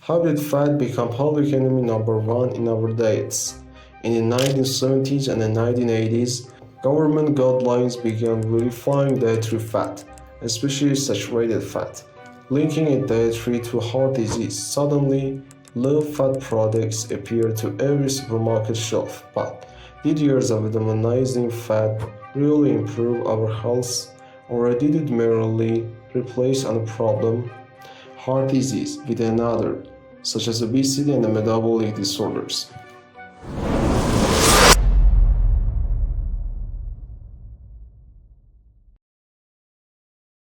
How did fat become public enemy number one in our diets? In the 1970s and the 1980s, government guidelines began verifying dietary fat, especially saturated fat, linking it dietary to heart disease. Suddenly, low-fat products appeared to every supermarket shelf. But did years of demonizing fat really improve our health, or did it merely replace a problem, heart disease, with another, such as obesity and metabolic disorders?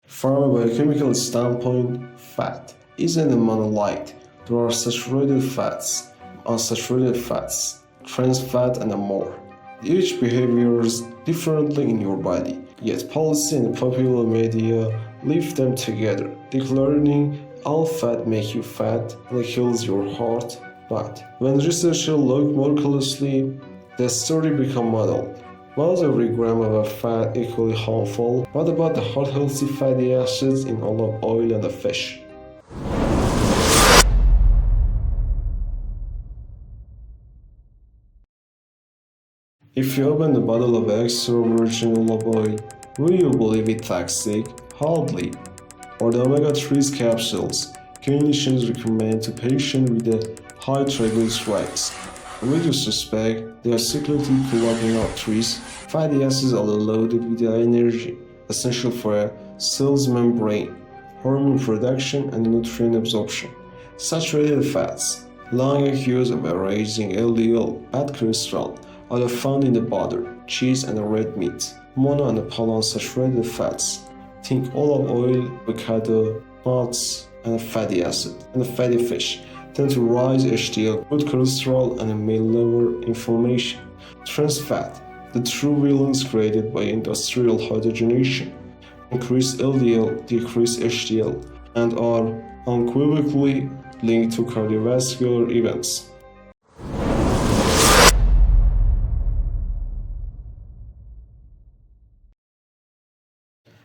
From a biochemical standpoint, fat isn't a monolith. There are saturated fats, unsaturated fats, trans fat, and more. Each behaviors differently in your body, yet policy and popular media leave them together, declaring all fat makes you fat and kills your heart. But when researchers look more closely, the story becomes muddled. Was every gram of a fat equally harmful? What about the heart-healthy fatty acids in olive oil and the fish? If you open a bottle of extra virgin olive oil, will you believe it's toxic? Hardly. Or the omega-3 capsules, clinicians recommend to patients with a high triglycerides. Would you suspect they are secretly clogging arteries? Fatty acids are loaded with the energy essential for a cell's membrane, hormone production, and nutrient absorption. Saturated fats, long accused of raising LDL, bad cholesterol, are found in the butter, cheese, and red meat. Mono and polyunsaturated fats, think olive oil, avocado, nuts, and fatty acid, and fatty fish, tend to raise HDL, good cholesterol, and may lower inflammation. Trans fat, the true villains created by industrial hydrogenation, increase LDL, decrease HDL, and are unequivocally linked to cardiovascular events.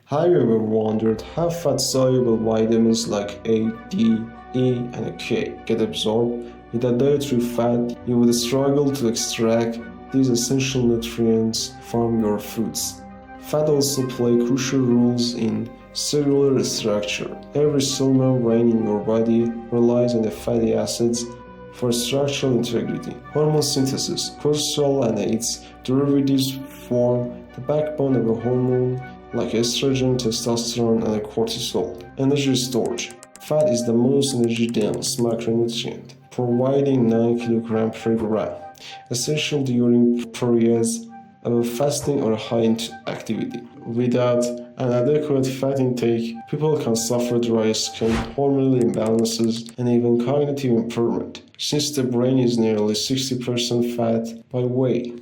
Have you ever wondered how fat-soluble vitamins like A, D, E, and K get absorbed? Without dietary fat, you would struggle to extract these essential nutrients from your foods. Fat also play crucial roles in cellular structure. Every cell membrane in your body relies on the fatty acids for structural integrity. Hormone synthesis, cortisol and its derivatives form the backbone of a hormone like estrogen, testosterone, and cortisol. Energy storage. Fat is the most energy-dense macronutrient, providing 9 kg per gram, essential during periods of fasting or high activity. Without an adequate fat intake, people can suffer dry skin, hormonal imbalances, and even cognitive impairment, since the brain is nearly 60% fat by weight.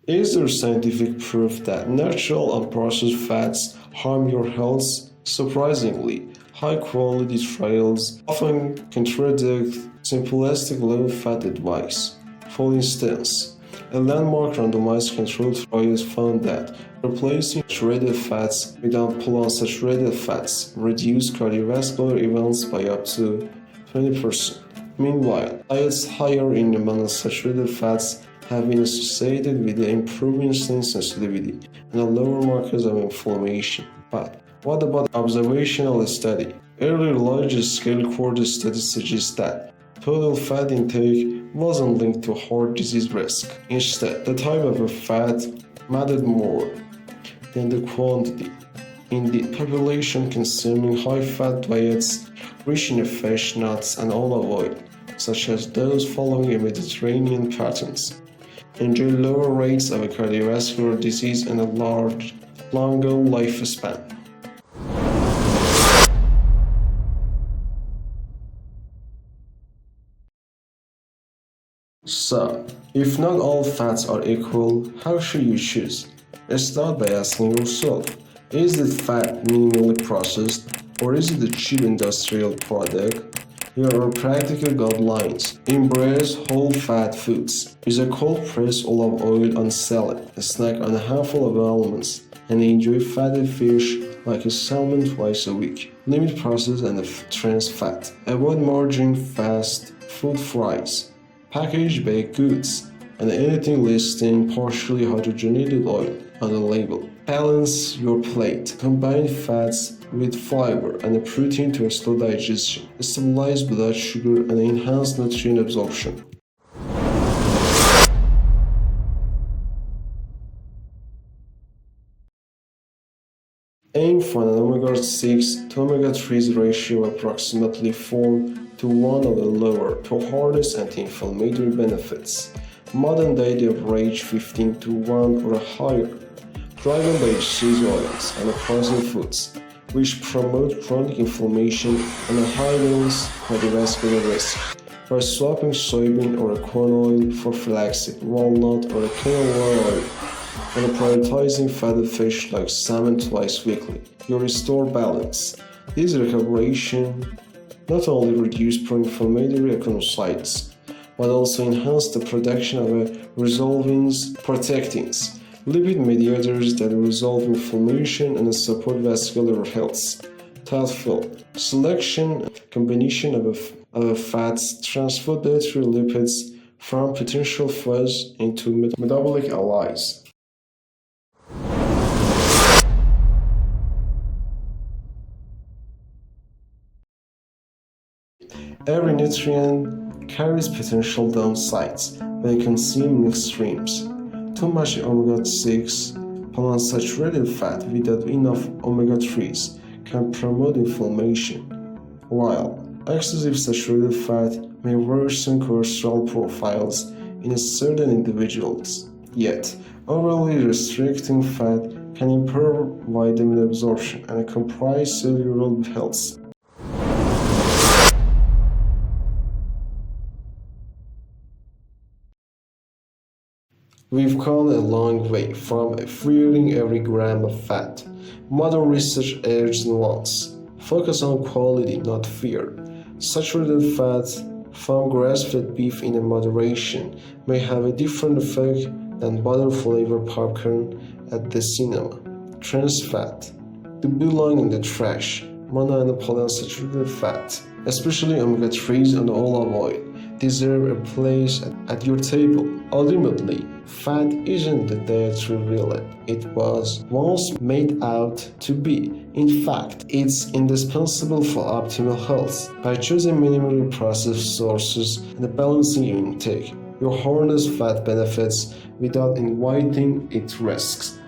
Is there scientific proof that natural unprocessed fats harm your health? Surprisingly, high-quality trials often contradict simplistic low-fat advice. For instance, a landmark randomized controlled trial found that replacing saturated fats with polyunsaturated fats reduced cardiovascular events by up to 20%. Meanwhile, diets higher in monounsaturated fats have been associated with the improved insulin sensitivity and a lower markers of inflammation. But what about observational study? Early large-scale cohort studies suggest that total fat intake wasn't linked to heart disease risk. Instead, the type of fat mattered more than the quantity. In the population consuming high-fat diets rich in fish, nuts, and olive oil, such as those following a Mediterranean patterns, enjoy lower rates of cardiovascular disease and a longer lifespan. So, if not all fats are equal, how should you choose? Start by asking yourself, is it fat minimally processed, or is it a cheap industrial product? Here are practical guidelines. Embrace whole fat foods. Use a cold pressed olive oil on salad, a snack on a handful of almonds, and enjoy fatty fish like a salmon twice a week. Limit processed and trans fat. Avoid margarine, fast food, fries, packaged baked goods, and anything listing partially hydrogenated oil on the label. Balance your plate. Combine fats with fiber and a protein to slow digestion, stabilize blood sugar, and enhance nutrient absorption. Aim for an omega-6 to omega-3 ratio approximately 4 to 1 or lower to harness anti-inflammatory benefits. Modern day they average 15 to 1 or higher, driven by cheese oils and processed foods, which promote chronic inflammation and a high dose cardiovascular risk. By swapping soybean or corn oil for flaxseed, walnut, or canola oil, and prioritizing fatty fish like salmon twice weekly, you restore balance. This recoveration not only reduces pro-inflammatory echonocytes, but also enhance the production of resolvins, protectins, lipid mediators that resolve inflammation and support vascular health. Thoughtful selection, combination of fats, transfer dietary lipids from potential foes into metabolic allies. Every nutrient carries potential downsides when consumed in extremes. Too much omega-6 polyunsaturated fat without enough omega-3s can promote inflammation, while excessive saturated fat may worsen cholesterol profiles in certain individuals. Yet, overly restricting fat can impair vitamin absorption and compromise cellular health. We've come a long way from fearing every gram of fat. Modern research urges nuance. Focus on quality, not fear. Saturated fat from grass-fed beef in moderation may have a different effect than butter-flavored popcorn at the cinema. Trans fat. They belong in the trash. Mono and polyunsaturated fat, especially omega-3s and olive oil, deserve a place at your table. Ultimately, fat isn't the dietary villain it was once made out to be. In fact, it's indispensable for optimal health. By choosing minimally processed sources and balancing your intake, you harness fat benefits without inviting its risks.